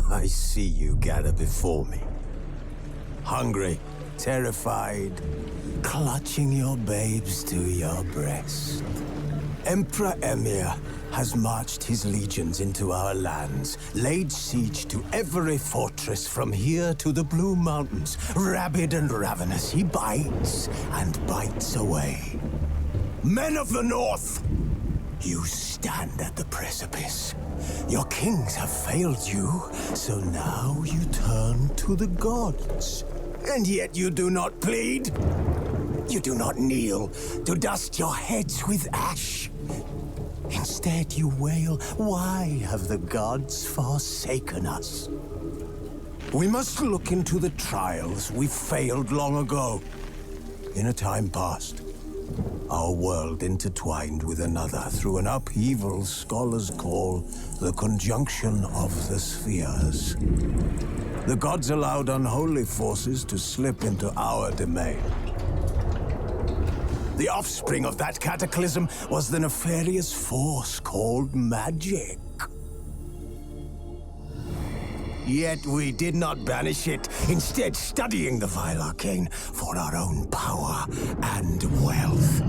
I see you gather before me. Hungry, terrified, clutching your babes to your breast. Emperor Emir has marched his legions into our lands, laid siege to every fortress from here to the Blue Mountains. Rabid and ravenous, he bites and bites away. Men of the North, you stand at the precipice. Your kings have failed you, so now you turn to the gods. And yet you do not plead. You do not kneel to dust your heads with ash. Instead you wail, why have the gods forsaken us? We must look into the trials we failed long ago. In a time past, our world intertwined with another through an upheaval scholars call the conjunction of the spheres. The gods allowed unholy forces to slip into our domain. The offspring of that cataclysm was the nefarious force called magic. Yet we did not banish it, instead studying the vile arcane for our own power and wealth.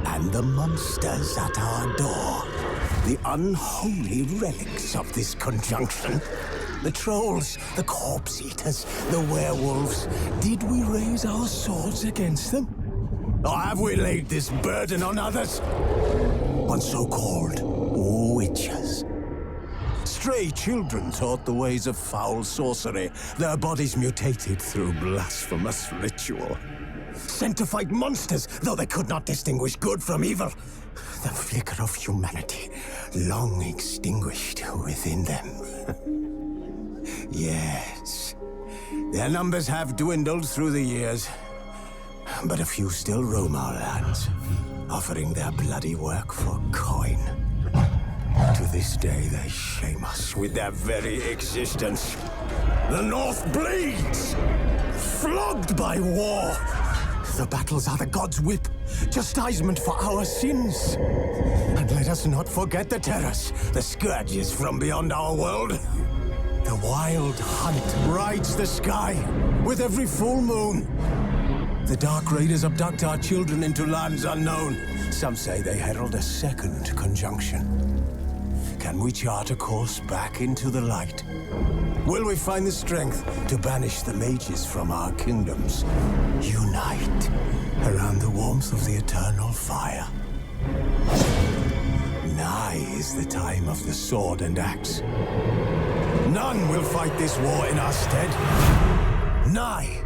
And the monsters at our door, the unholy relics of this conjunction. The trolls, the corpse eaters, the werewolves. Did we raise our swords against them? Or have we laid this burden on others? On so-called witches. Stray children taught the ways of foul sorcery, their bodies mutated through blasphemous ritual. Sent to fight monsters, though they could not distinguish good from evil. The flicker of humanity, long extinguished within them. Yes, their numbers have dwindled through the years, but a few still roam our lands, offering their bloody work for coin. To this day, they shame us with their very existence. The North bleeds, flogged by war. The battles are the gods' whip, chastisement for our sins. And let us not forget the terrors, the scourges from beyond our world. The wild hunt rides the sky with every full moon. The Dark Raiders abduct our children into lands unknown. Some say they herald a second conjunction. Can we chart a course back into the light? Will we find the strength to banish the mages from our kingdoms? Unite around the warmth of the eternal fire. Nigh is the time of the sword and axe. None will fight this war in our stead. Nigh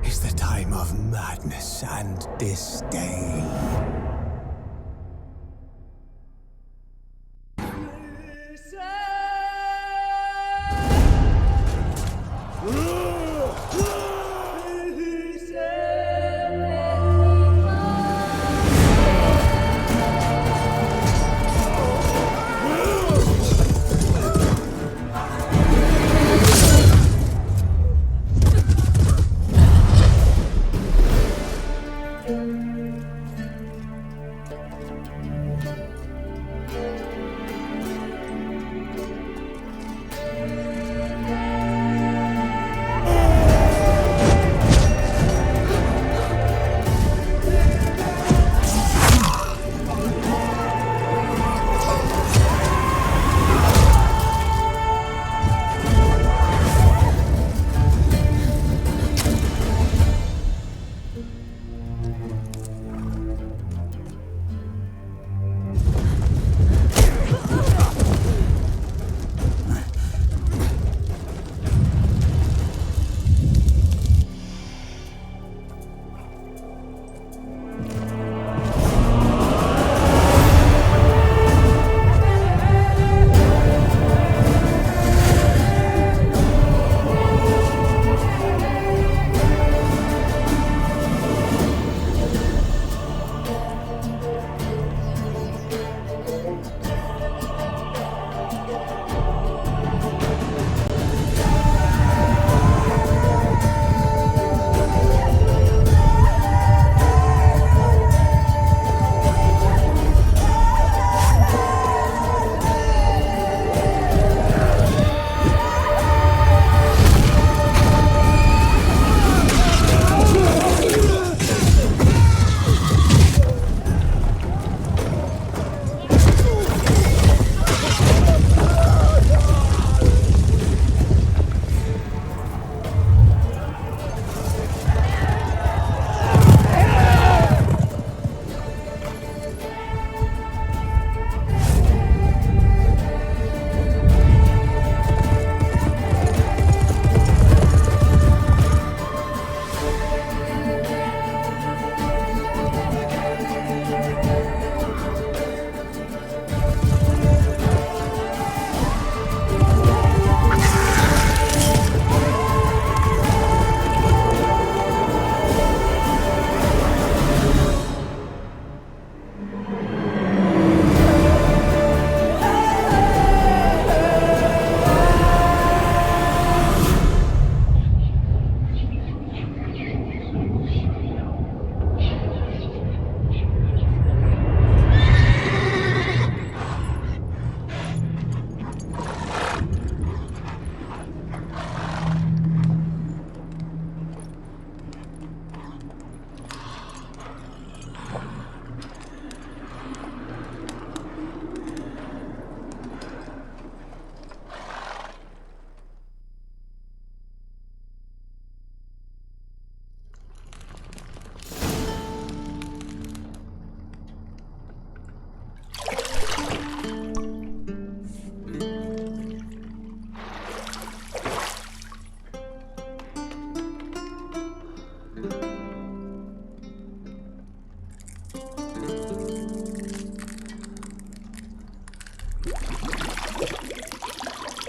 is the time of madness and disdain.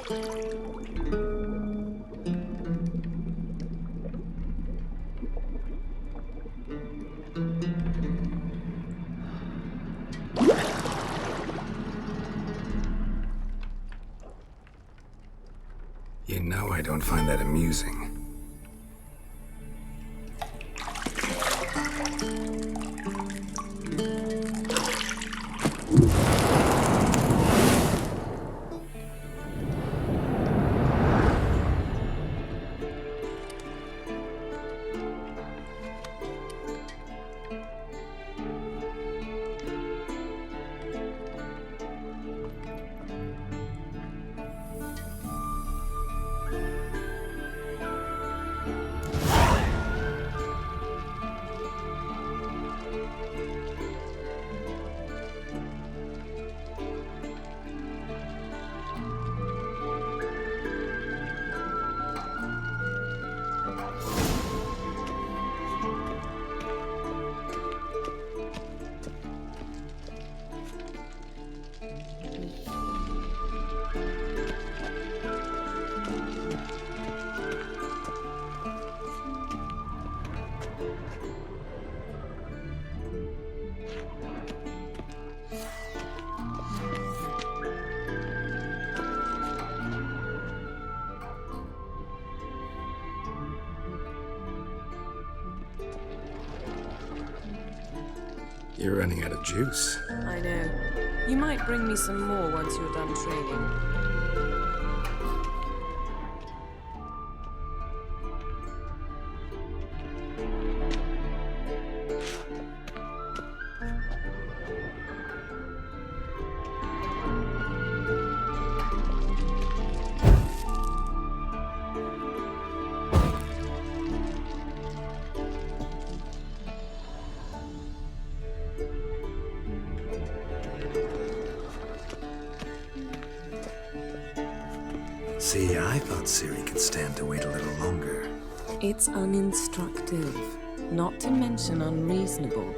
You know I don't find that amusing. You're running out of juice. I know. You might bring me some more once you're done training. See, I thought Siri could stand to wait a little longer. It's uninstructive, not to mention unreasonable.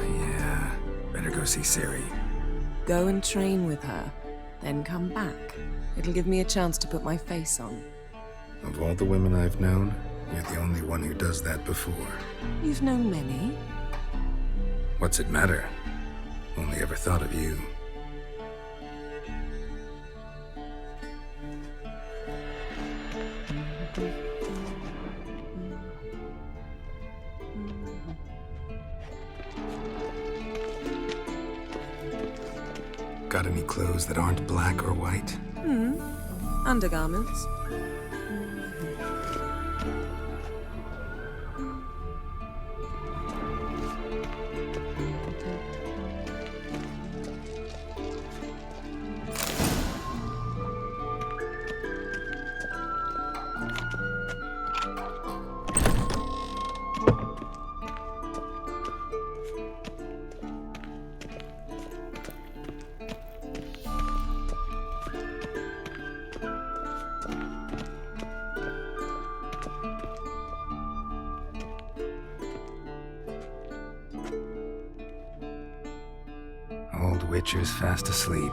Yeah, better go see Siri. Go and train with her, then come back. It'll give me a chance to put my face on. Of all the women I've known, you're the only one who does that before. You've known many. What's it matter? Only ever thought of you. Got any clothes that aren't black or white? Undergarments. Old Witcher's fast asleep.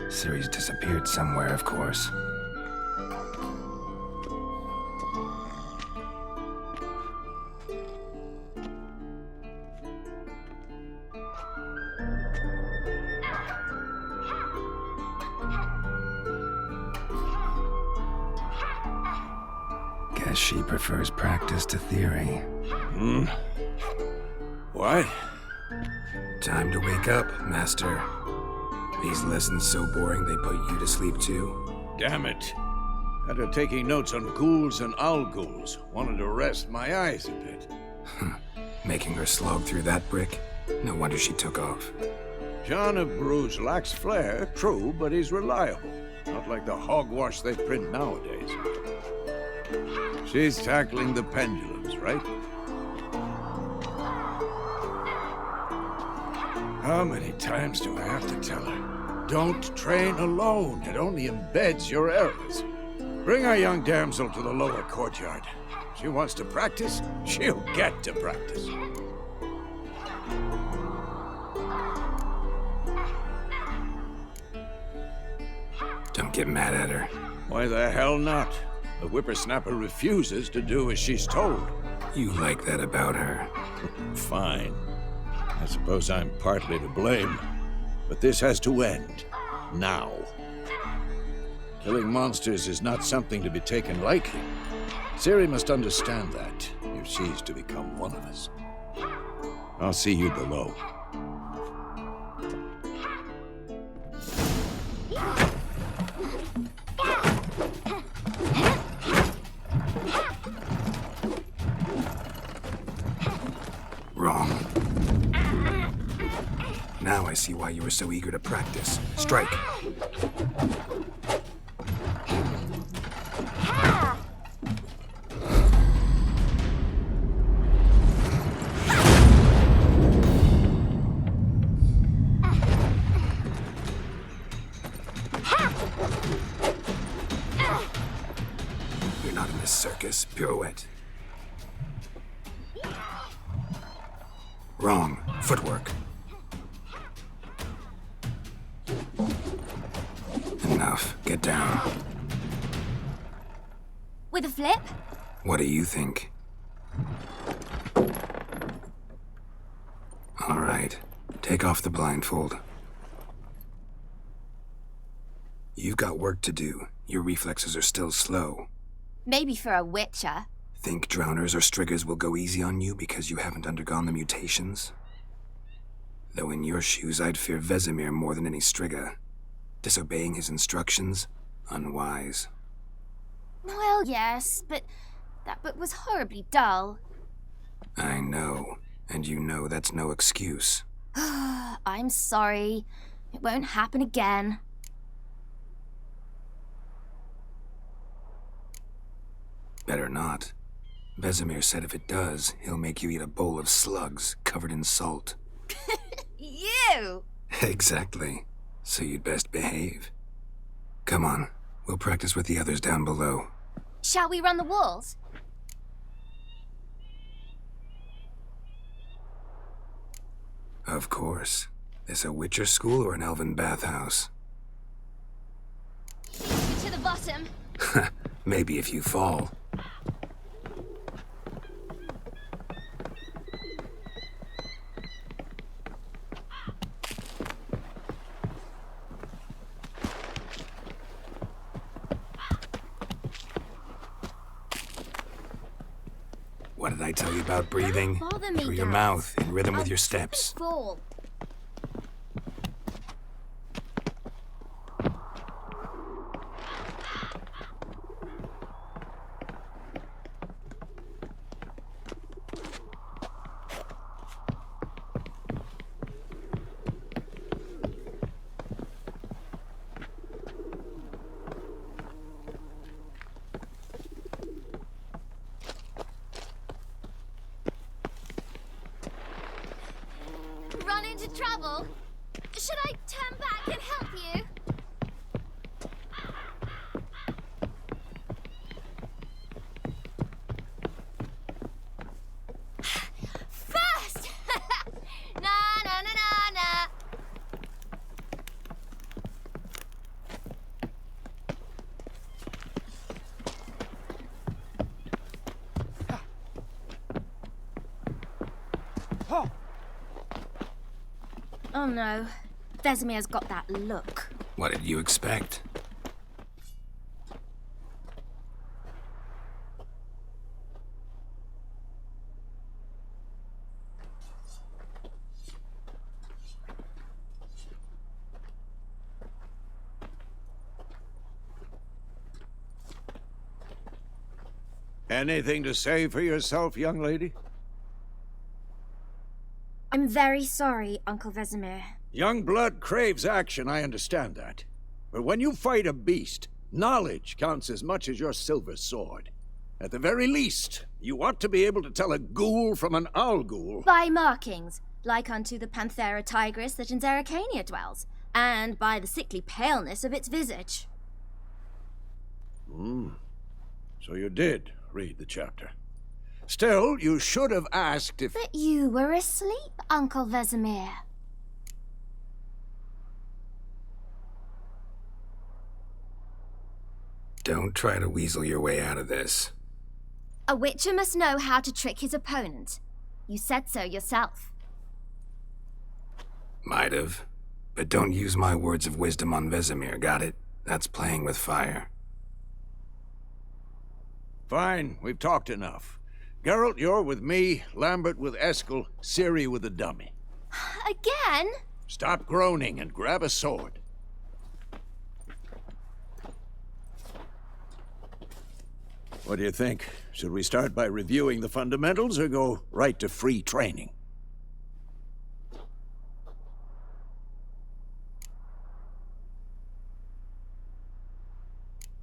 Ciri's disappeared somewhere, of course. Guess she prefers practice to theory. What? Time to wake up, Master. These lessons so boring they put you to sleep too? Damn it. After taking notes on ghouls and owl ghouls, wanted to rest my eyes a bit. Making her slog through that brick? No wonder she took off. John of Bruges lacks flair, true, but he's reliable. Not like the hogwash they print nowadays. She's tackling the pendulums, right? How many times do I have to tell her? Don't train alone. It only embeds your errors. Bring our young damsel to the lower courtyard. She wants to practice, she'll get to practice. Don't get mad at her. Why the hell not? The whippersnapper refuses to do as she's told. You like that about her. Fine. I suppose I'm partly to blame. But this has to end. Now. Killing monsters is not something to be taken lightly. Ciri must understand that, if she's to become one of us. I'll see you below. Wrong. Now I see why you were so eager to practice. Strike. You're not in this circus. Pirouette. Wrong. Footwork. Enough. Get down. With a flip? What do you think? All right. Take off the blindfold. You've got work to do. Your reflexes are still slow. Maybe for a witcher. Think drowners or striggers will go easy on you because you haven't undergone the mutations? Though in your shoes, I'd fear Vesemir more than any strigger. Disobeying his instructions? Unwise. Well, yes, but that book was horribly dull. I know, and you know that's no excuse. I'm sorry. It won't happen again. Better not. Vesemir said if it does, he'll make you eat a bowl of slugs covered in salt. You! Exactly. So you'd best behave. Come on, we'll practice with the others down below. Shall we run the walls? Of course. This a Witcher school or an elven bathhouse? To the bottom. Maybe if you fall. What did I tell you about breathing? Don't bother me, Through your Dad. mouth, in rhythm with I'll your steps. fall. Run into trouble? Should I turn back and help you? First! Na na na na na. Oh no, Vesemir's got that look. What did you expect? Anything to say for yourself, young lady? I'm very sorry, Uncle Vesemir. Young blood craves action, I understand that. But when you fight a beast, knowledge counts as much as your silver sword. At the very least, you ought to be able to tell a ghoul from an owl ghoul. By markings, like unto the Panthera tigris that in Zeracania dwells. and by the sickly paleness of its visage. So you did read the chapter. Still, you should have asked if... But you were asleep, Uncle Vesemir. Don't try to weasel your way out of this. A witcher must know how to trick his opponent. You said so yourself. Might have. But don't use my words of wisdom on Vesemir, got it? That's playing with fire. Fine, we've talked enough. Geralt, you're with me, Lambert with Eskel, Ciri with the dummy. Again? Stop groaning and grab a sword. What do you think? Should we start by reviewing the fundamentals or go right to free training?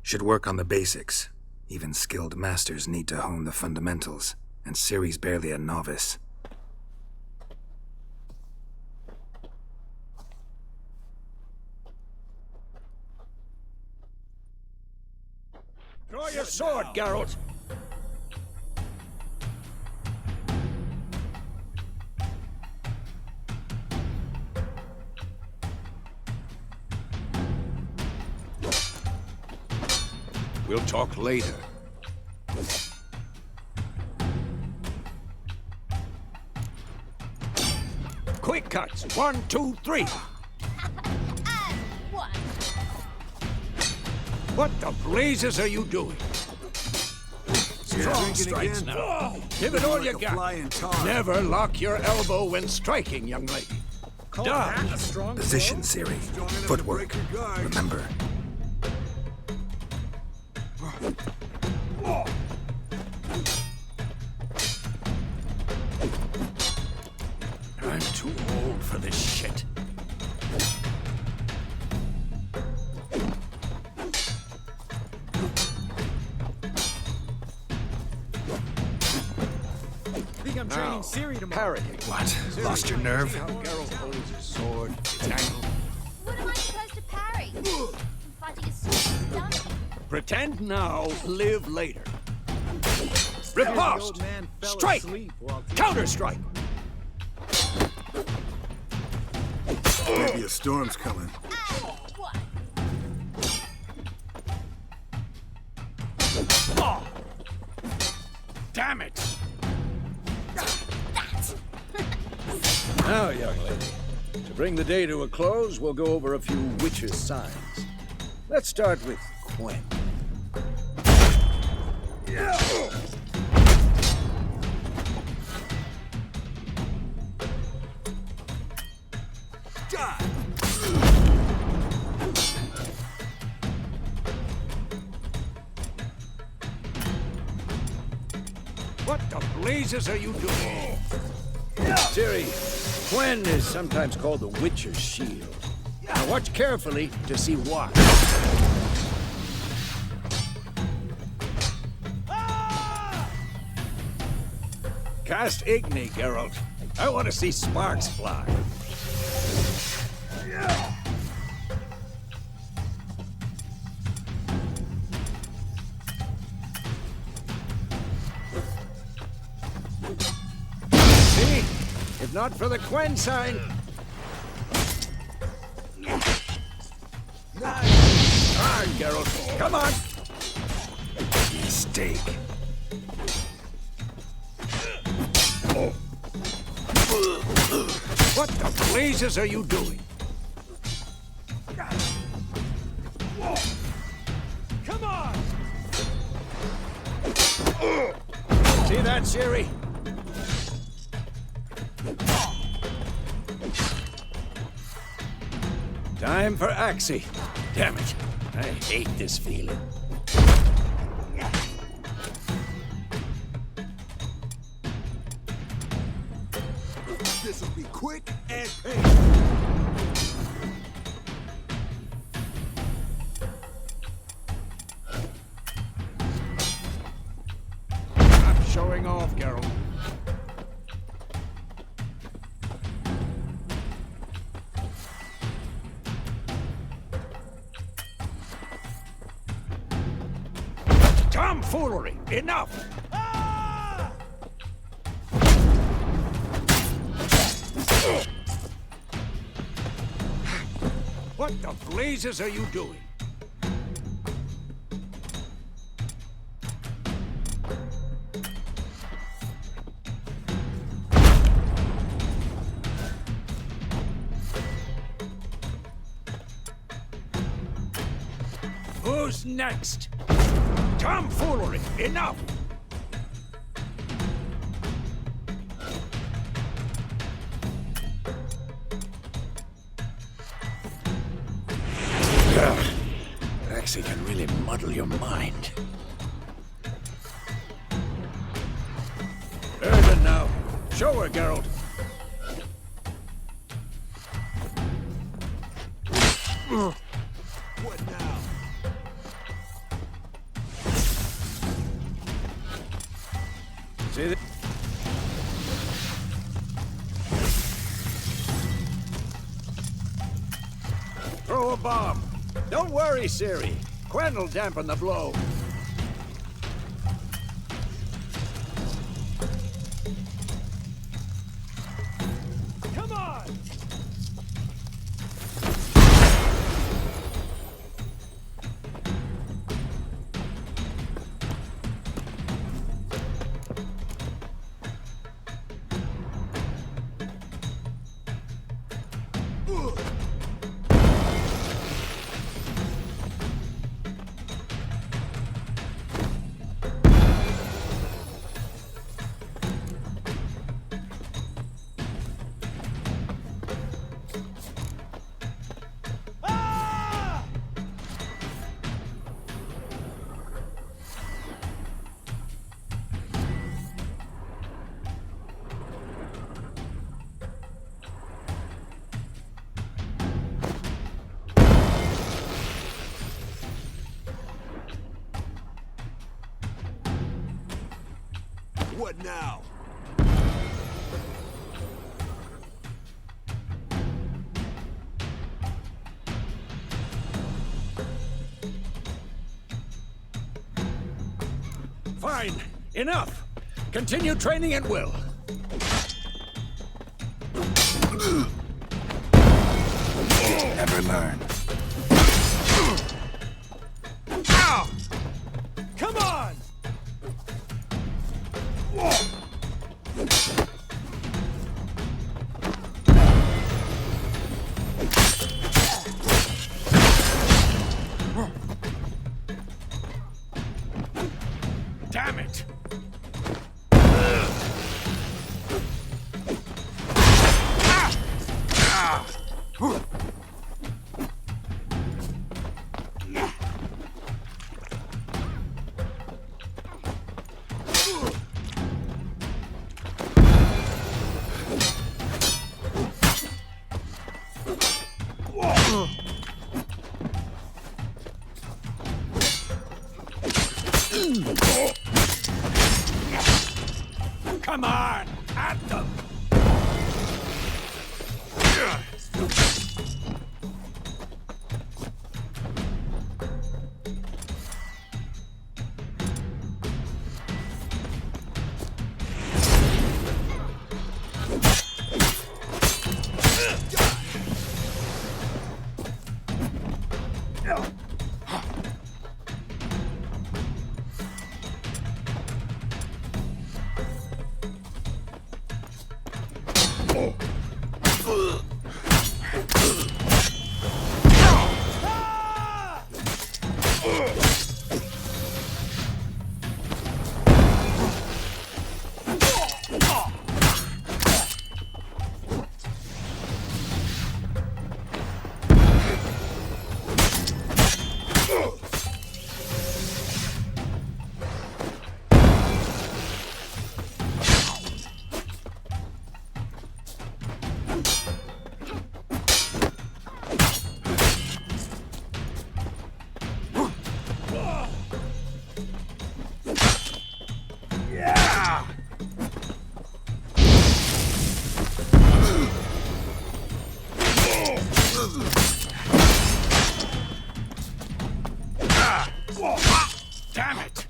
Should work on the basics. Even skilled masters need to hone the fundamentals, and Ciri's barely a novice. Draw your sword, Geralt! We'll talk later. Quick cuts! 1, 2, 3! And one. What the blazes are you doing? Strong strikes now. Give it all you got. Never lock your elbow when striking, young lady. Dodge. Position, Ciri. Footwork. Remember. I'm too old for this shit. I'm training Ciri tomorrow. Parry. What? Ciri, Lost your nerve? See how Geralt holds his sword, its angle. What am I supposed to parry? I'm fighting a stupid dummy. Pretend now, live later. Riposte! Strike! Counter-strike! Maybe a storm's coming. Oh. Damn it! Now, young lady, to bring the day to a close, we'll go over a few witches' signs. Let's start with Quen. What the blazes are you doing? Ciri, Quen is sometimes called the Witcher's Shield. Now watch carefully to see why. Cast Igni, Geralt. I want to see sparks fly. See? If not for the Quen sign. Darn, Geralt. Come on. Mistake. What the blazes are you doing? Come on! See that, Ciri? Time for Axie. Damn it. I hate this feeling. This'll be quick and painless. Stop showing off, Geralt. Tomfoolery! Enough! What the blazes are you doing? Who's next? Tomfoolery! Enough! Rexy can really muddle your mind. Erden now. Show her, Geralt. What now? See that? Throw a bomb. Don't worry, Ciri. Quen will dampen the blow. Come on! What now? Fine. Enough. Continue training at will. Never learn. Ow! Come on! Damn it! Come on! At them! Damn it!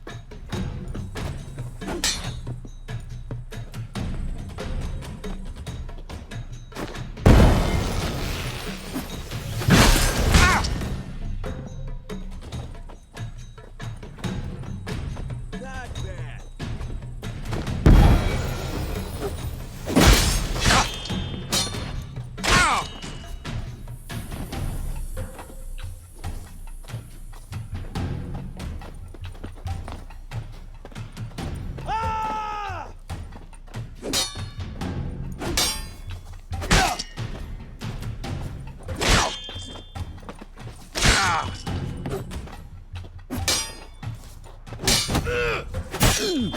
Damn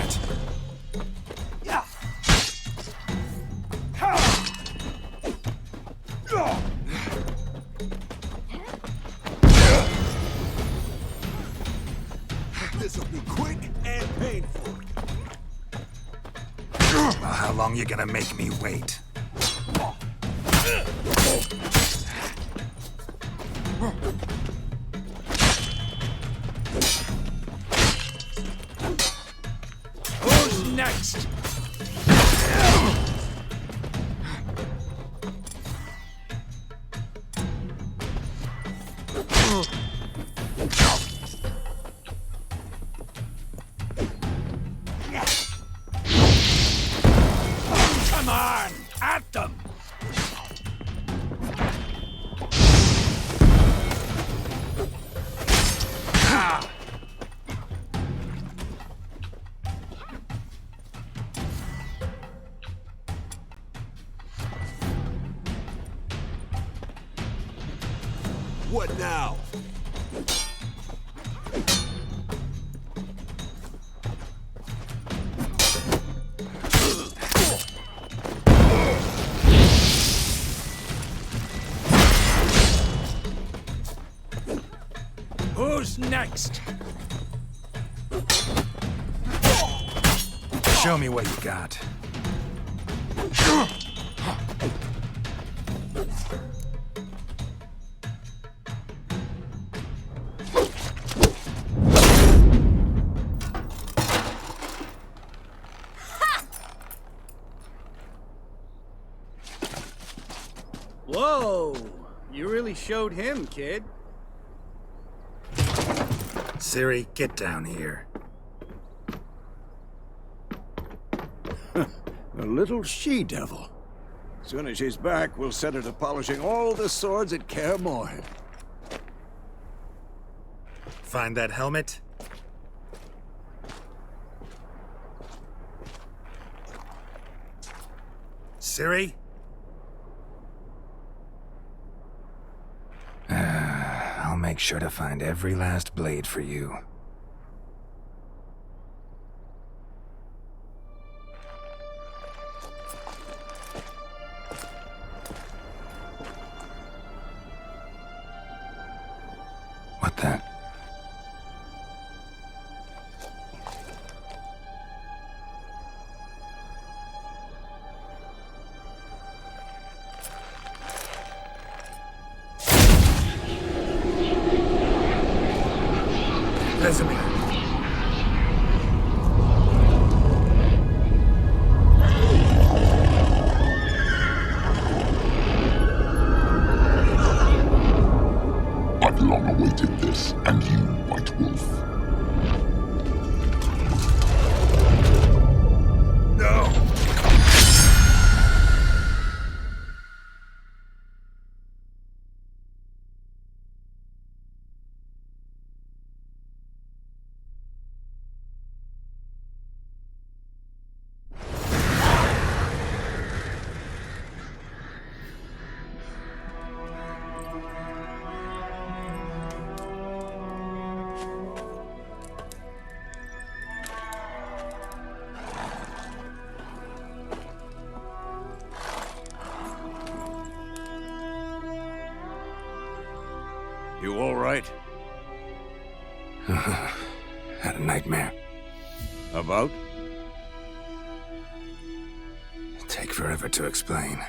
it. This'll be quick and painful. Well, how long you gonna make me wait? Who's next? Come on, at them! What now? Who's next? Show me what you got. Whoa! You really showed him, kid. Siri, get down here. A little she-devil. As soon as she's back, we'll set her to polishing all the swords at Kaer Morhen. Find that helmet? Siri? I'll make sure to find every last blade for you. What the? Vesemir. I've long awaited this, and you, White Wolf. No! You all right? Had a nightmare. About? Take forever to explain.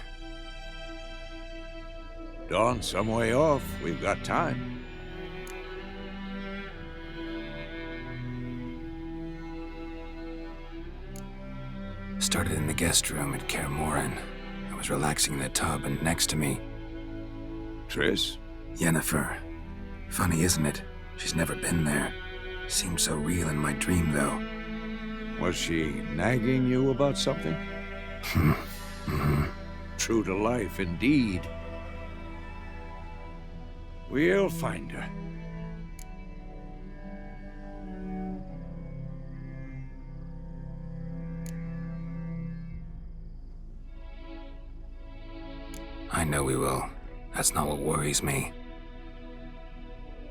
Dawn's some way off. We've got time. Started in the guest room at Kaer Morhen. I was relaxing in the tub, and next to me, Triss? Yennefer. Funny, isn't it? She's never been there. Seemed so real in my dream, though. Was she nagging you about something? True to life, indeed. We'll find her. I know we will. That's not what worries me.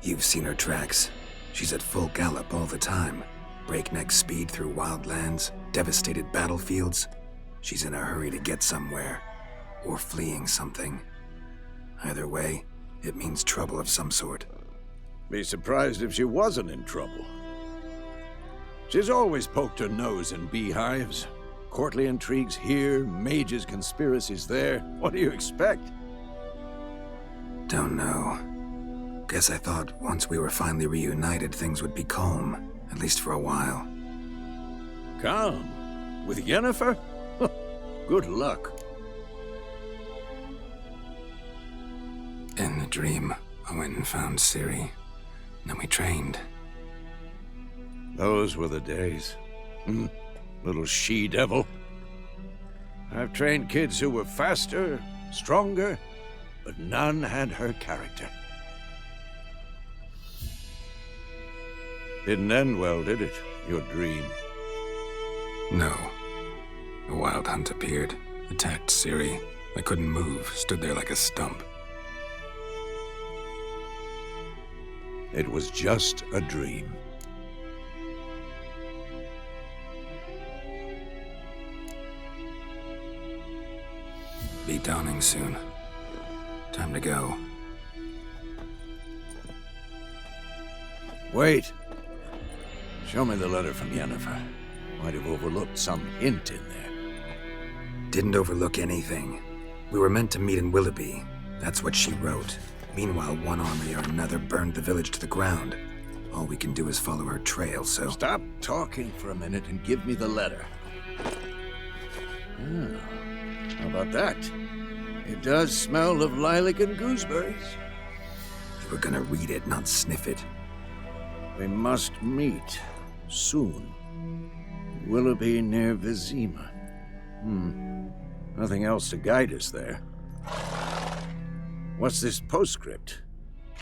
You've seen her tracks. She's at full gallop all the time. Breakneck speed through wild lands, devastated battlefields. She's in a hurry to get somewhere. Or fleeing something. Either way, it means trouble of some sort. Be surprised if she wasn't in trouble. She's always poked her nose in beehives. Courtly intrigues here, mages' conspiracies there. What do you expect? Don't know. Guess I thought once we were finally reunited, things would be calm. At least for a while. Calm? With Yennefer? Good luck. In the dream, I went and found Ciri. Then we trained. Those were the days. Little she-devil. I've trained kids who were faster, stronger, but none had her character. Didn't end well, did it? Your dream? No. A wild hunt appeared, attacked Ciri. I couldn't move, stood there like a stump. It was just a dream. Be dawning soon. Time to go. Wait. Show me the letter from Yennefer. Might have overlooked some hint in there. Didn't overlook anything. We were meant to meet in Willoughby. That's what she wrote. Meanwhile, one army or another burned the village to the ground. All we can do is follow her trail, so... Stop talking for a minute and give me the letter. How about that? It does smell of lilac and gooseberries. We're gonna read it, not sniff it. We must meet. Soon. Willoughby near Vizima. Nothing else to guide us there. What's this postscript?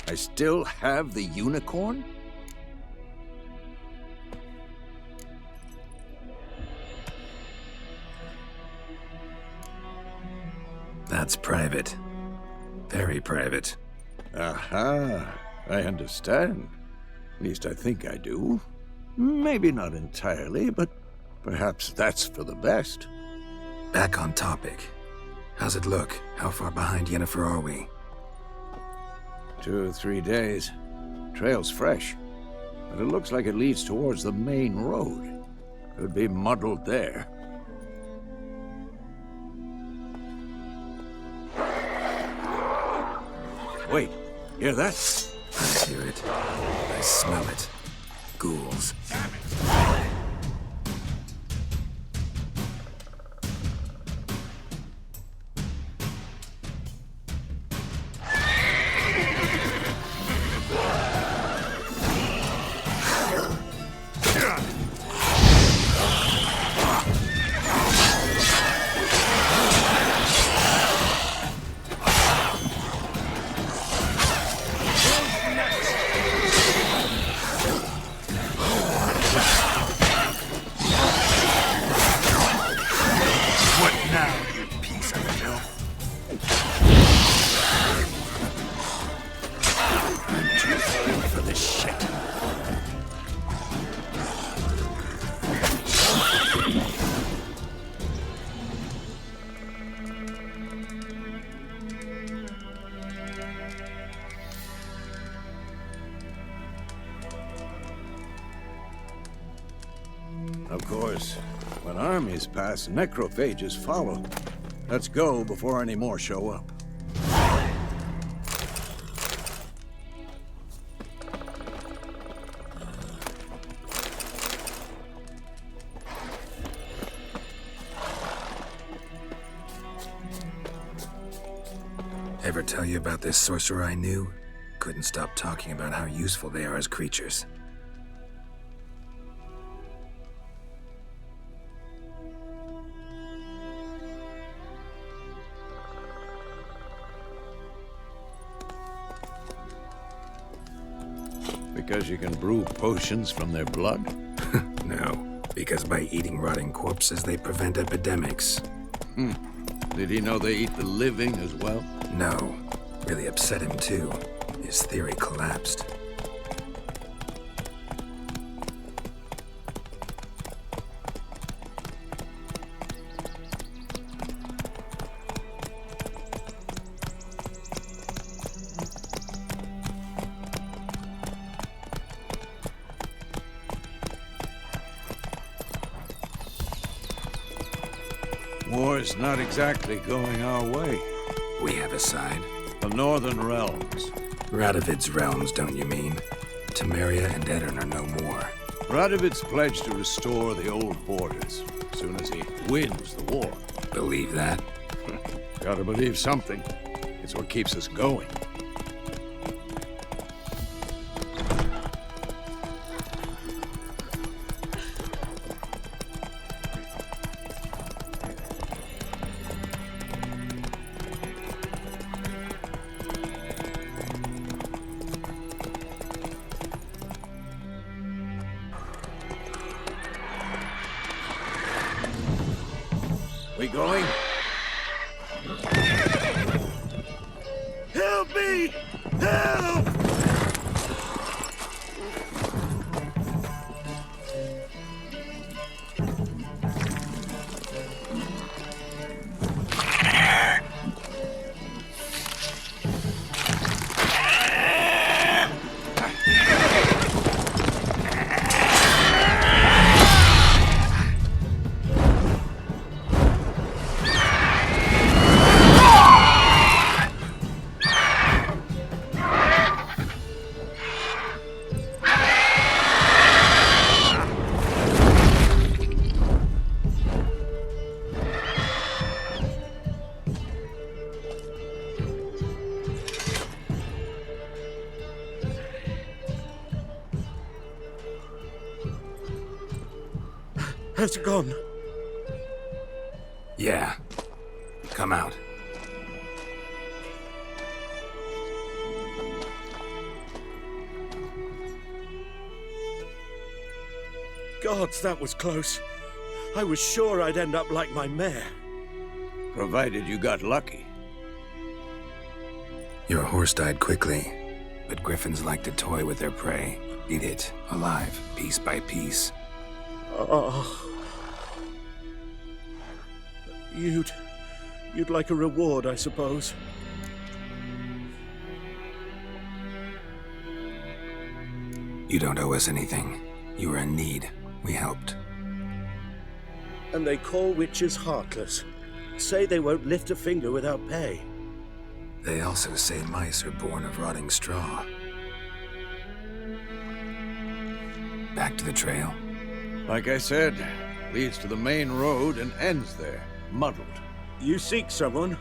I still have the unicorn? That's private. Very private. Aha, I understand. At least I think I do. Maybe not entirely, but perhaps that's for the best. Back on topic. How's it look? How far behind Yennefer are we? 2 or 3 days. Trail's fresh, but it looks like it leads towards the main road. Could be muddled there. Wait, hear that? I hear it. I smell it. Ghouls. Of course, when armies pass, necrophages follow. Let's go before any more show up. Ever tell you about this sorcerer I knew? Couldn't stop talking about how useful they are as creatures. Because you can brew potions from their blood? No, because by eating rotting corpses, they prevent epidemics. Did he know they eat the living as well? No. Really upset him, too. His theory collapsed. war's not exactly going our way. We have a side. The Northern Realms. Radovid's realms, don't you mean? Temeria and Edirn are no more. Radovid's pledged to restore the old borders as soon as he wins the war. Believe that? Gotta believe something. It's what keeps us going. We going? Help me! Help! Has it gone? Yeah. Come out. Gods, that was close. I was sure I'd end up like my mare. Provided you got lucky. Your horse died quickly, but griffins like to toy with their prey. Eat it, alive, piece by piece. Oh. You'd like a reward, I suppose. You don't owe us anything. You were in need. We helped. And they call witches heartless. Say they won't lift a finger without pay. They also say mice are born of rotting straw. Back to the trail. Like I said, leads to the main road and ends there, muddled. You seek someone?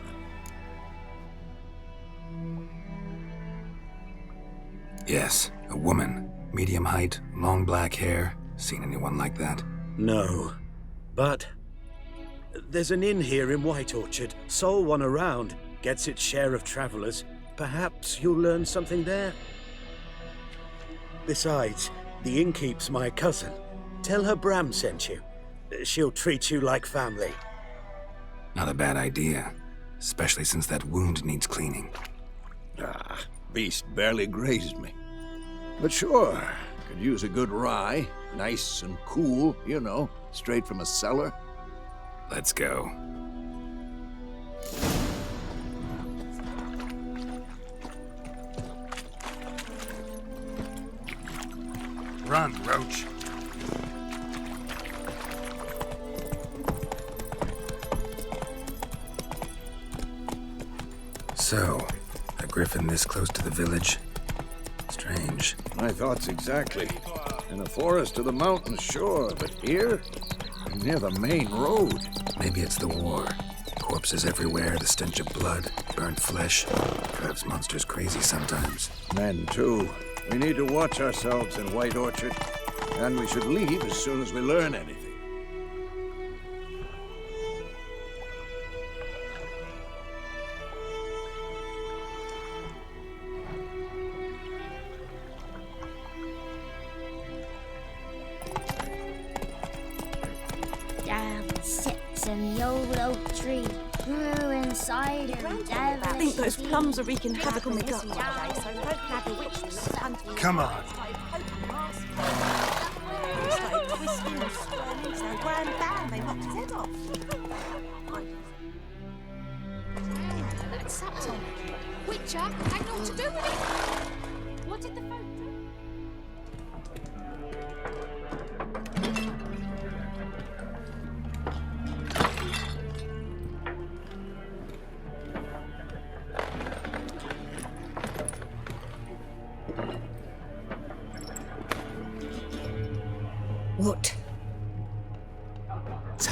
Yes, a woman. Medium height, long black hair. Seen anyone like that? No. But there's an inn here in White Orchard. Sole one around. Gets its share of travelers. Perhaps you'll learn something there. Besides, the innkeep's my cousin. Tell her Bram sent you. She'll treat you like family. Not a bad idea. Especially since that wound needs cleaning. Ah, beast barely grazed me. But sure, could use a good rye. Nice and cool, you know, straight from a cellar. Let's go. Run, Roach. So, a griffin this close to the village? Strange. My thoughts exactly. In a forest to the mountains, sure, but here? Near the main road. Maybe it's the war. Corpses everywhere, the stench of blood, burnt flesh. Drives monsters crazy sometimes. Men, too. We need to watch ourselves in White Orchard. And we should leave as soon as we learn anything. Down sits an old oak tree, grew inside and I think those plums are wreaking havoc on my gut. Come on. Started twisting and squirming, so grand bam, they knocked his head off. That's subtle. Witcher had naught to do with it. What did the folk do?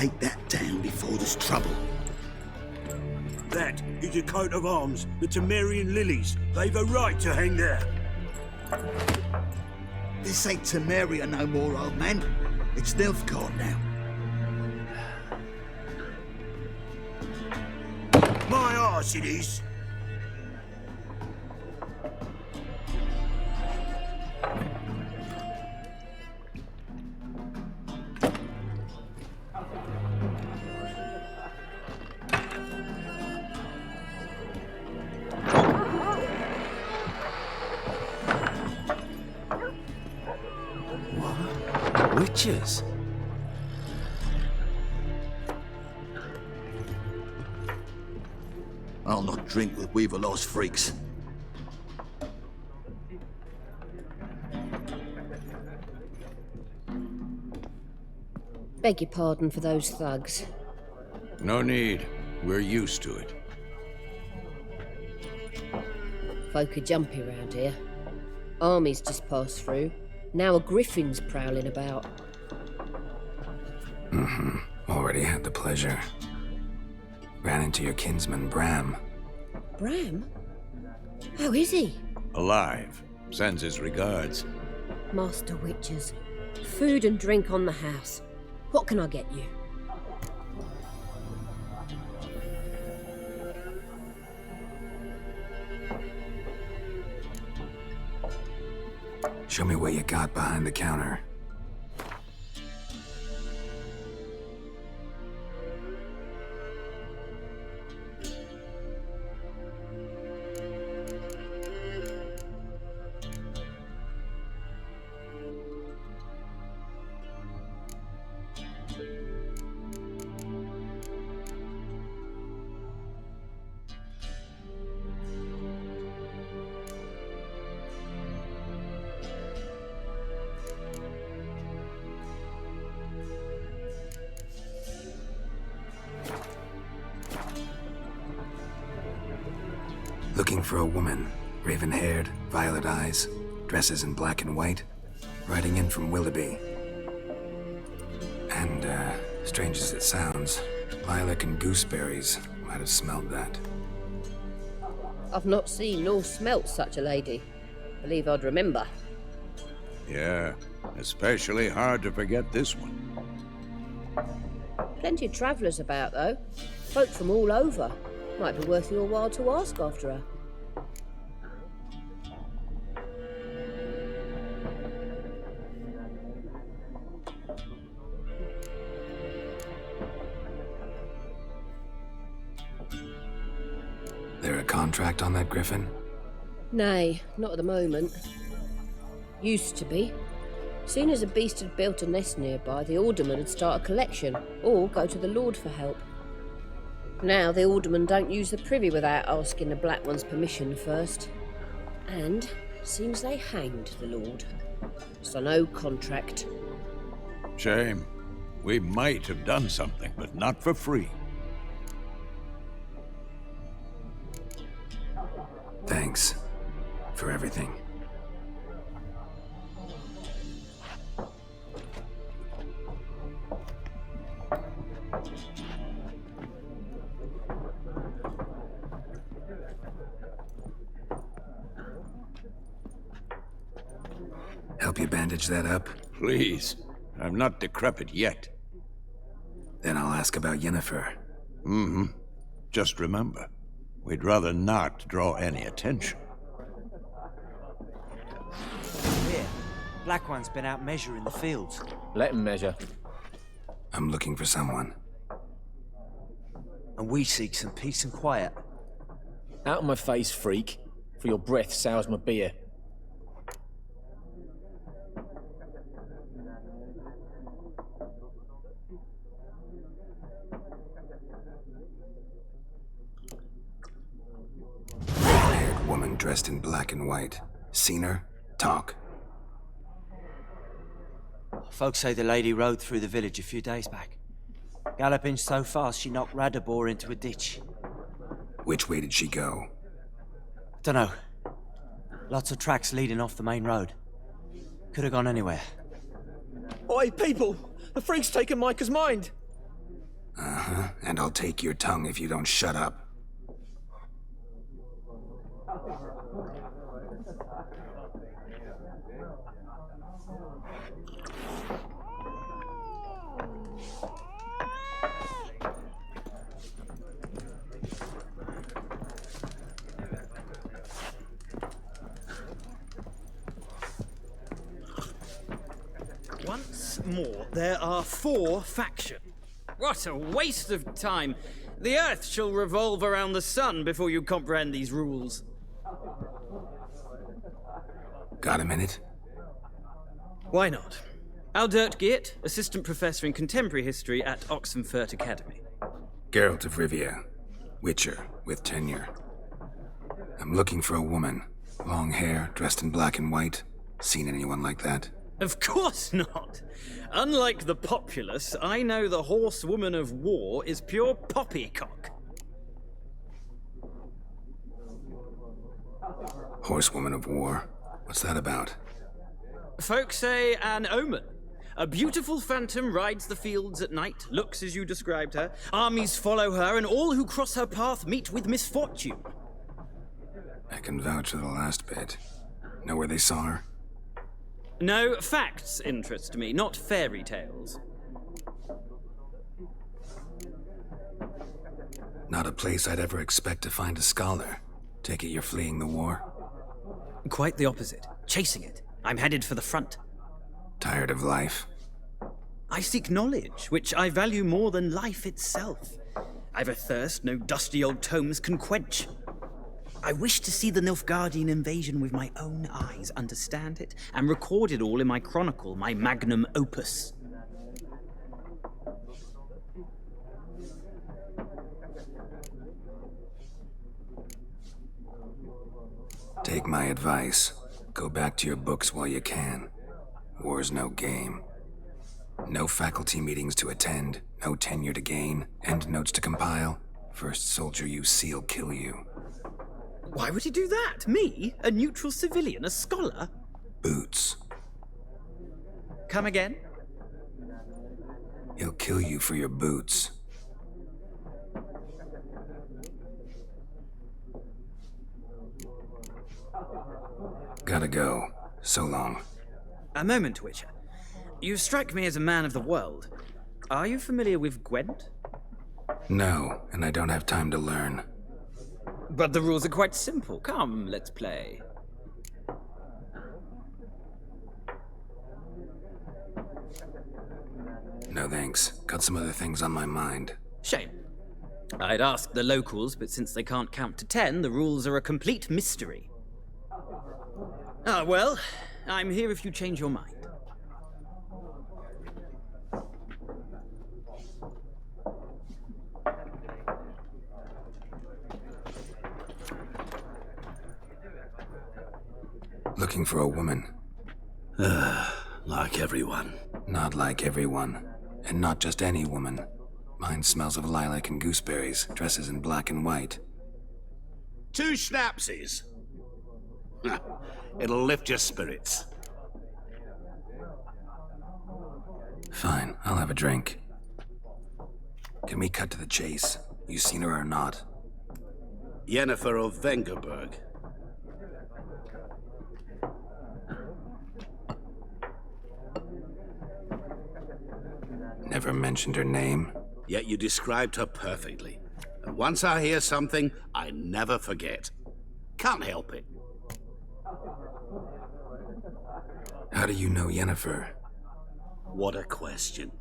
take that down before there's trouble. That is a coat of arms, the Temerian lilies. They've a right to hang there. This ain't Temeria no more, old man. It's Nilfgaard now. My arse it is. Witches? I'll not drink with Weaverlaw's freaks. Beg your pardon for those thugs. No need. We're used to it. Folk are jumpy round here. Armies just passed through. Now a griffin's prowling about. Already had the pleasure. Ran into your kinsman, Bram. Bram? How is he? Alive. Sends his regards. Master Witches. Food and drink on the house. What can I get you? Show me what you got behind the counter. Looking for a woman, raven-haired, violet eyes, dresses in black and white, riding in from Willoughby. And, strange as it sounds, lilac and gooseberries might have smelled that. I've not seen nor smelt such a lady. Believe I'd remember. Yeah, especially hard to forget this one. Plenty of travellers about, though. Folk from all over. Might be worth your while to ask after her. There a contract on that griffin? Nay, not at the moment. Used to be. Soon as a beast had built a nest nearby, the alderman would start a collection, or go to the Lord for help. Now the aldermen don't use the privy without asking the Black One's permission first. And seems they hanged the Lord. So no contract. Shame. We might have done something, but not for free. Thanks for everything. Help you bandage that up? Please. I'm not decrepit yet. Then I'll ask about Yennefer. Mm-hmm. Just remember, we'd rather not draw any attention. Here, Black One's been out measuring the fields. Let him measure. I'm looking for someone. And we seek some peace and quiet. Out of my face, freak. For your breath sours my beer. Red-haired woman dressed in black and white. Seen her? Talk. Folks say the lady rode through the village a few days back. Galloping so fast she knocked Radabor into a ditch. Which way did she go? Dunno. Lots of tracks leading off the main road. Could have gone anywhere. Oi, people! The freak's taken Micah's mind! Uh-huh, and I'll take your tongue if you don't shut up. Once more, there are 4 factions. What a waste of time. The Earth shall revolve around the sun before you comprehend these rules. Got a minute? Why not? Aldert Geert, Assistant Professor in Contemporary History at Oxenfurt Academy. Geralt of Rivia, Witcher with tenure. I'm looking for a woman. Long hair, dressed in black and white. Seen anyone like that? Of course not. Unlike the populace, I know the horsewoman of war is pure poppycock. Horsewoman of war? What's that about? Folk say an omen. A beautiful phantom rides the fields at night, looks as you described her. Armies follow her, and all who cross her path meet with misfortune. I can vouch for the last bit. Know where they saw her? No, facts interest me, not fairy tales. Not a place I'd ever expect to find a scholar. Take it you're fleeing the war? Quite the opposite. Chasing it. I'm headed for the front. Tired of life? I seek knowledge, which I value more than life itself. I've a thirst no dusty old tomes can quench. I wish to see the Nilfgaardian invasion with my own eyes, understand it, and record it all in my chronicle, my magnum opus. Take my advice. Go back to your books while you can. War's no game. No faculty meetings to attend, no tenure to gain, endnotes to compile. First soldier you see'll kill you. Why would he do that? Me? A neutral civilian? A scholar? Boots. Come again? He'll kill you for your boots. Gotta go. So long. A moment, Witcher. You strike me as a man of the world. Are you familiar with Gwent? No, and I don't have time to learn. But the rules are quite simple. Come, let's play. No thanks. Got some other things on my mind. Shame. I'd ask the locals, but since they can't count to 10, the rules are a complete mystery. Ah, well, I'm here if you change your mind. Looking for a woman. Like everyone. Not like everyone. And not just any woman. Mine smells of lilac and gooseberries, dresses in black and white. 2 schnapsies. It'll lift your spirits. Fine, I'll have a drink. Can we cut to the chase? You seen her or not? Yennefer of Vengerberg. Never mentioned her name. Yet you described her perfectly. And once I hear something, I never forget. Can't help it. How do you know Yennefer? What a question.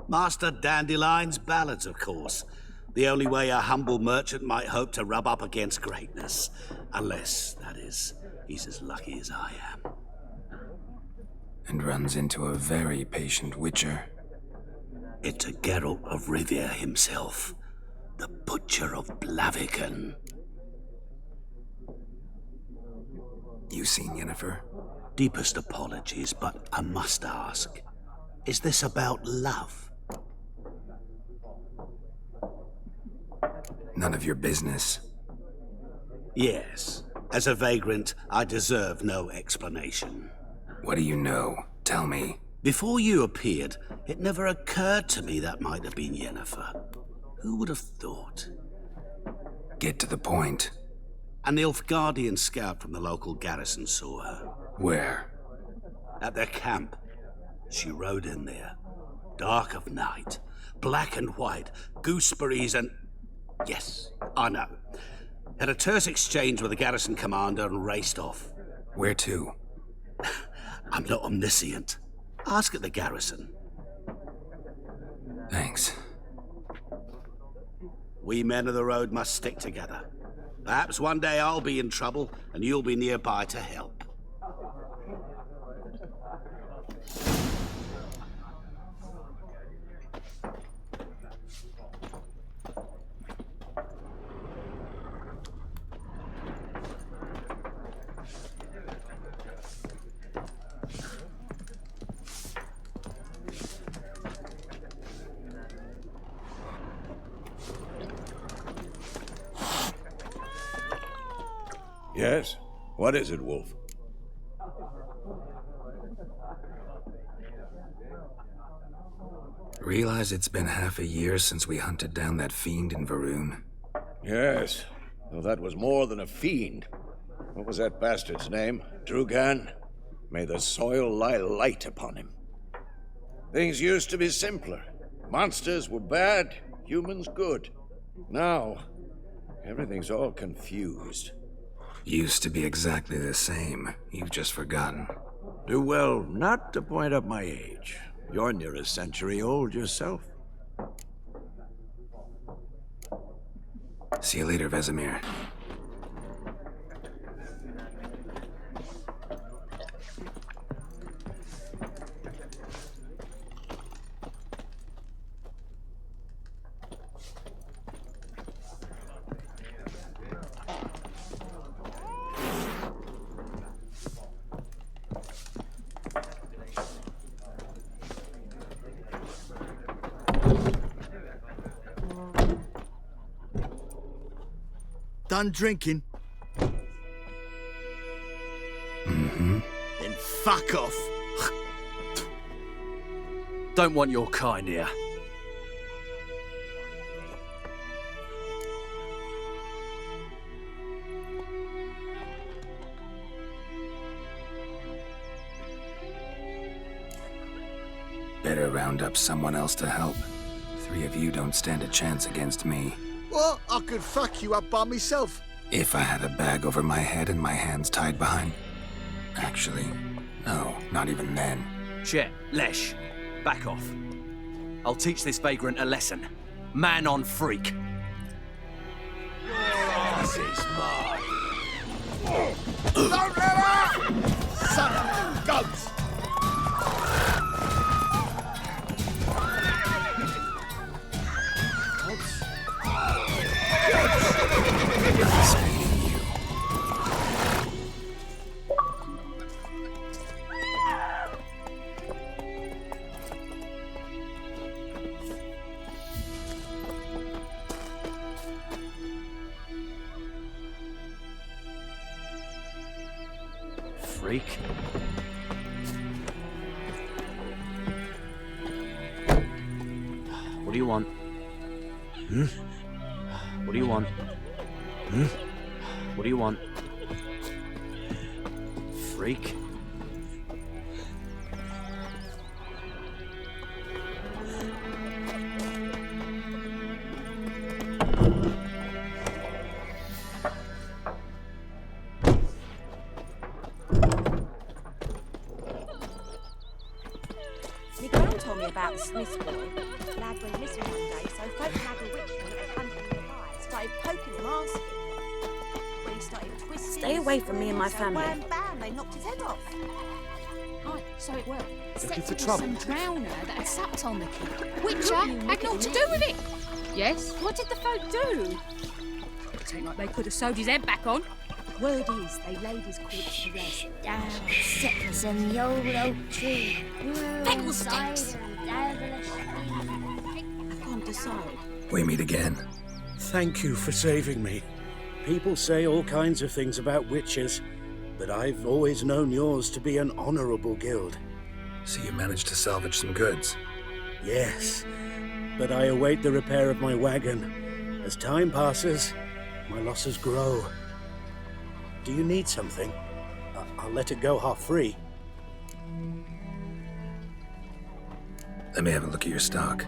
Master Dandelion's ballads, of course. The only way a humble merchant might hope to rub up against greatness. Unless, that is, he's as lucky as I am. And runs into a very patient witcher. It's a Geralt of Rivia himself. The Butcher of Blaviken. You seen Yennefer? Deepest apologies, but I must ask. Is this about love? None of your business. Yes. As a vagrant, I deserve no explanation. What do you know? Tell me. Before you appeared, it never occurred to me that might have been Yennefer. Who would have thought? Get to the point. An Nilfgaardian scout from the local garrison saw her. Where? At their camp. She rode in there. Dark of night. Black and white. Gooseberries and... Yes, I know. Had a terse exchange with the garrison commander and raced off. Where to? I'm not omniscient. Ask at the garrison. Thanks. We men of the road must stick together. Perhaps one day I'll be in trouble and you'll be nearby to help. Yes? What is it, Wolf? Realize it's been half a year since we hunted down that fiend in Varun? Yes, though that was more than a fiend. What was that bastard's name? Drugan? May the soil lie light upon him. Things used to be simpler. Monsters were bad, humans good. Now, everything's all confused. Used to be exactly the same. You've just forgotten. Do well not to point up my age. You're near a century old yourself. See you later, Vesemir. Done drinking? Mm-hmm. Then fuck off. Don't want your kind here. Better round up someone else to help. 3 of you don't stand a chance against me. Well, I could fuck you up by myself. If I had a bag over my head and my hands tied behind... Actually, no, not even then. Shit, Lesh, back off. I'll teach this vagrant a lesson. Man on freak. This is mine. Don't let her! Son of a goat! Freak. What do you want? Hmm? What do you want? Hmm? What do you want? Freak. About the Smith's boy. Lad went missing one day, so folk had a witch at hunting nearby. Started poking him, asking. When he started twisting... Stay away from me and my family. Wham, bam, they knocked his head off. Aye, so it were. Looking for trouble? Some drowner that had supped on the kid. Witcher had naught to do with it. Yes, what did the folk do? It ain't like they could have sewed his head back on. Word is, they laid his corpse to rest. Down sits in the old oak tree. Fiddlesticks! I can't decide. We meet again. Thank you for saving me. People say all kinds of things about witches, but I've always known yours to be an honorable guild. So you managed to salvage some goods? Yes. but I await the repair of my wagon. As time passes, my losses grow. Do you need something? I'll let it go half-free. Let me have a look at your stock.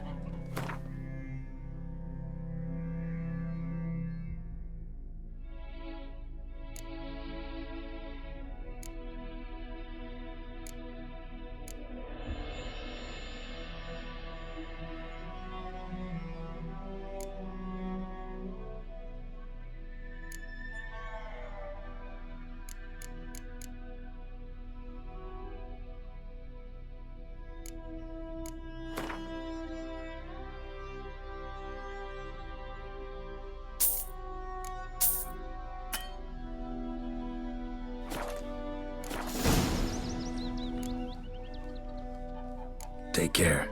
Take care.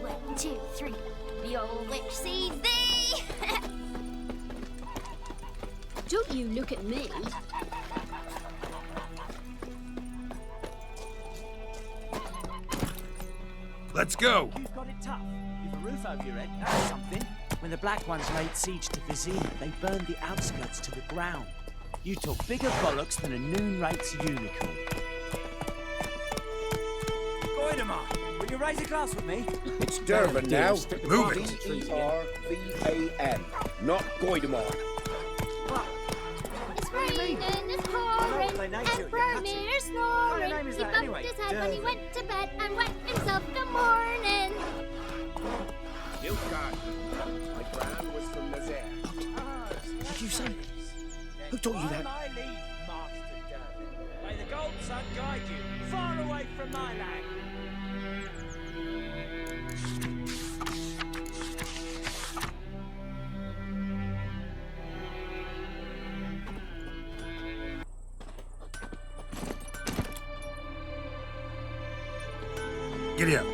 1, 2, 3. The old witch sees thee! Don't you look at me. Let's go! You've got it tough. You've a roof over your head, that's something. When the Black Ones laid siege to Vizima, they burned the outskirts to the ground. You talk bigger bollocks than a noon-rates unicorn. Goidemar, will you raise a glass with me? It's Durban now. Move it! D-E-R-V-A-N, not Goidemar. It's raining, it's pouring, and Bromir's snoring. He bumped his head when he went to bed and wet himself the morning. Nilfgaard. My gran was from Nazaire. Did you say? Who taught you that? My leave, Master Durban. May the gold sun guide you far away from my land. Giddy up.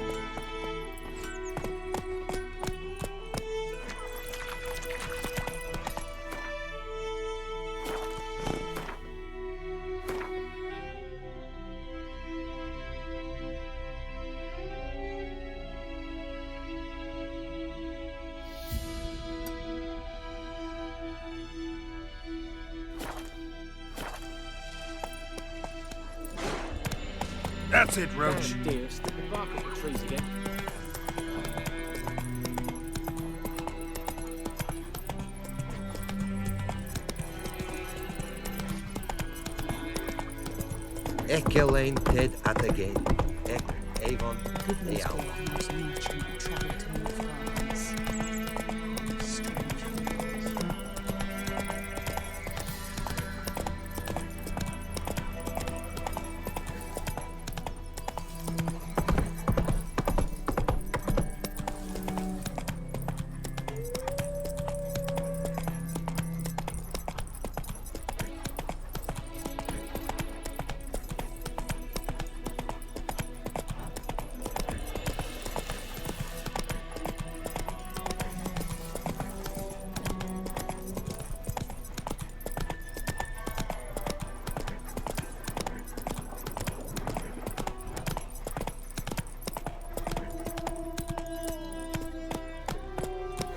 That's it, Roach. Oh dear, stick the bark up the trees again. Echelane Ted at again. Avon, Goodness Eal. knows new children travel to new France.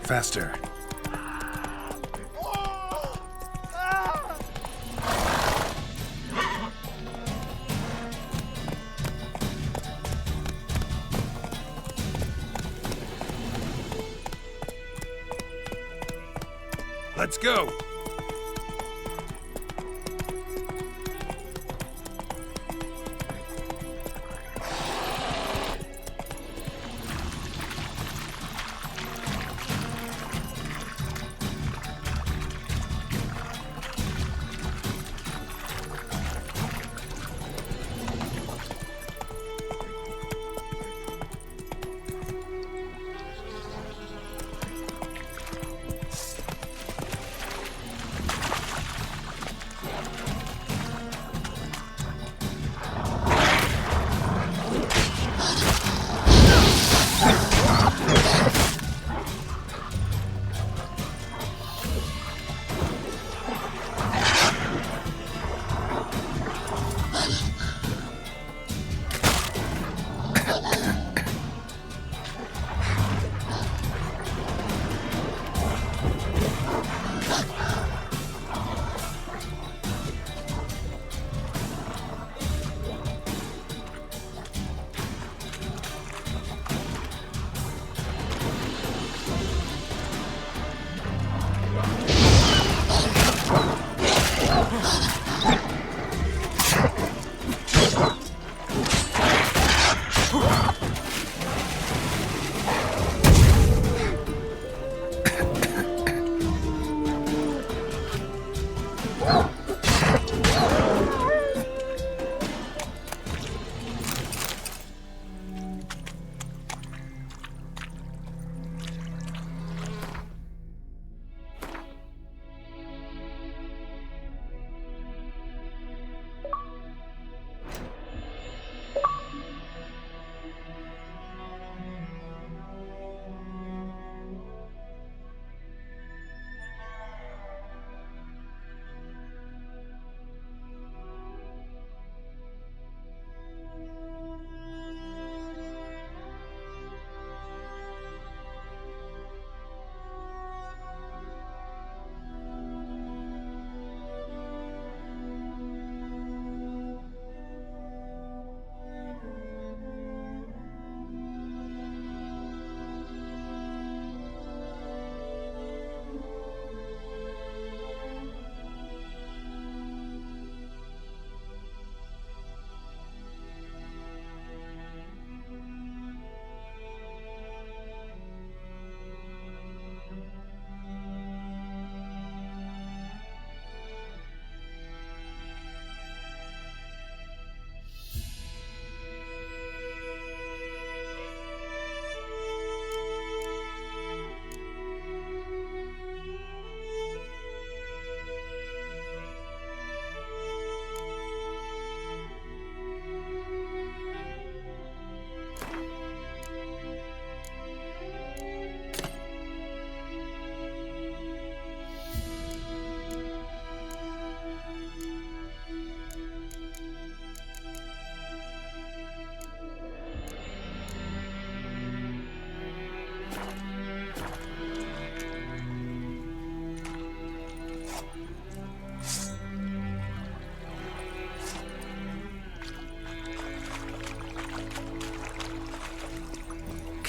Faster. Let's go!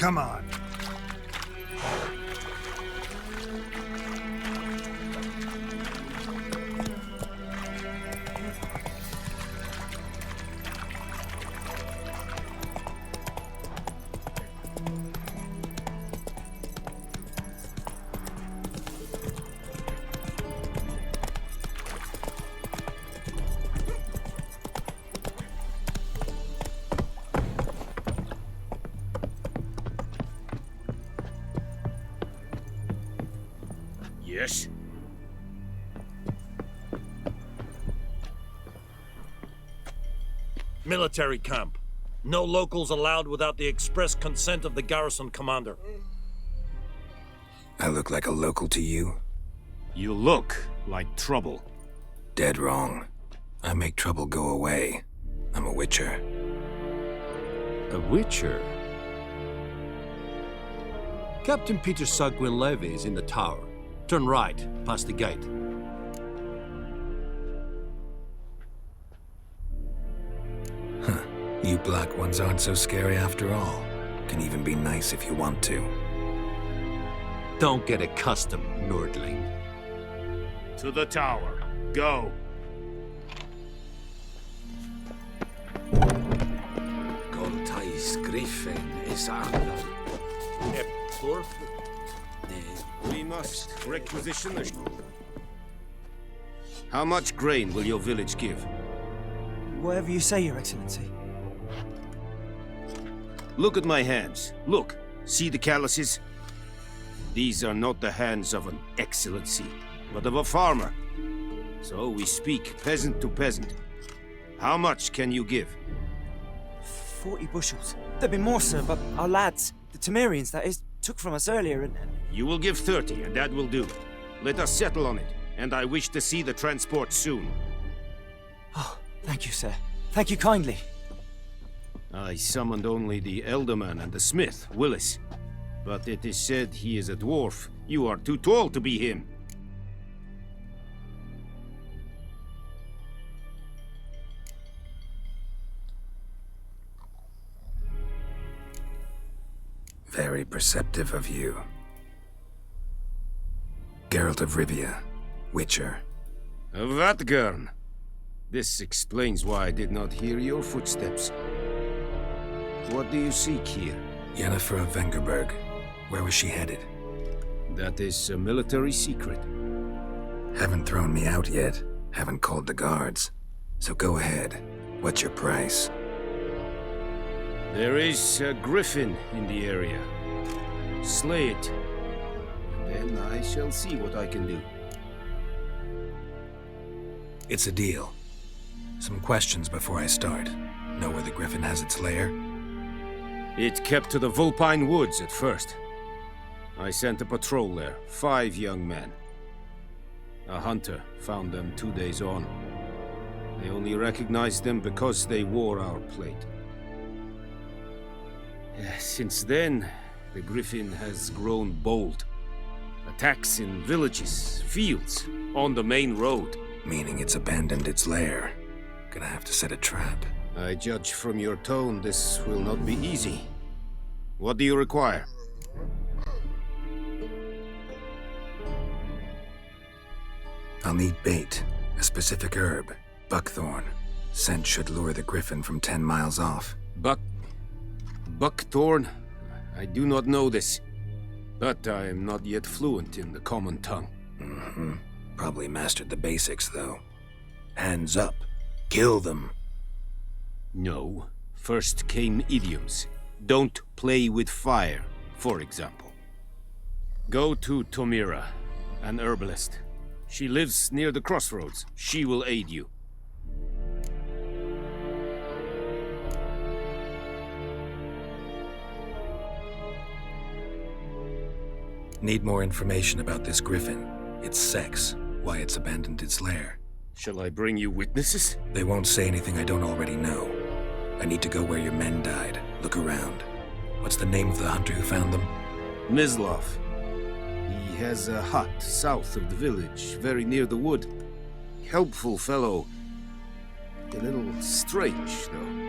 Come on. Yes? Military camp. No locals allowed without the express consent of the garrison commander. I look like a local to you? You look like trouble. Dead wrong. I make trouble go away. I'm a witcher. A witcher? Captain Peter Sagwin Levy is in the tower. Turn right, past the gate. Huh. You black ones aren't so scary after all. Can even be nice if you want to. Don't get accustomed, Nordling. To the tower. Go. Goltais Griffin is Arnold. We must requisition the... How much grain will your village give? Whatever you say, Your Excellency. Look at my hands. Look. See the calluses? These are not the hands of an excellency, but of a farmer. So we speak peasant to peasant. How much can you give? 40 bushels. There'd be more, sir, but our lads, the Temerians, that is, took from us earlier and... You will give 30, and that will do. Let us settle on it, and I wish to see the transport soon. Oh, thank you, sir. Thank you kindly. I summoned only the Elderman and the smith, Willis. But it is said he is a dwarf. You are too tall to be him. Very perceptive of you. Geralt of Rivia, Witcher. Vatgern. This explains why I did not hear your footsteps. What do you seek here? Yennefer of Vengerberg. Where was she headed? That is a military secret. Haven't thrown me out yet. Haven't called the guards. So go ahead. What's your price? There is a griffin in the area. Slay it. And then I shall see what I can do. It's a deal. Some questions before I start. Know where the griffin has its lair? It kept to the Vulpine Woods at first. I sent a patrol there, 5 young men. A hunter found them 2 days on. They only recognized them because they wore our plate. Since then, the griffin has grown bold. Attacks in villages, fields, on the main road. Meaning it's abandoned its lair. Gonna have to set a trap. I judge from your tone this will not be easy. What do you require? I'll need bait, a specific herb, buckthorn. Scent should lure the griffin from 10 miles off. Buckthorn? I do not know this. But I am not yet fluent in the common tongue. Mm-hmm. Probably mastered the basics, though. Hands up. Kill them. No. First came idioms. Don't play with fire, for example. Go to Tomira, an herbalist. She lives near the crossroads. She will aid you. Need more information about this griffin. Its sex, why it's abandoned its lair. Shall I bring you witnesses? They won't say anything I don't already know. I need to go where your men died. Look around. What's the name of the hunter who found them? Mislav. He has a hut south of the village, very near the wood. Helpful fellow. A little strange, though.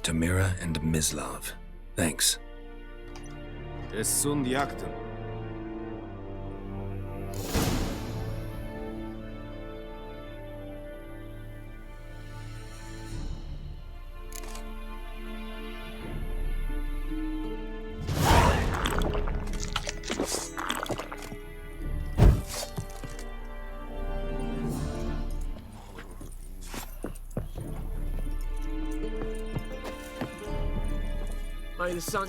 Tamira and Mislav. Thanks. Es sunt jagten. May the sun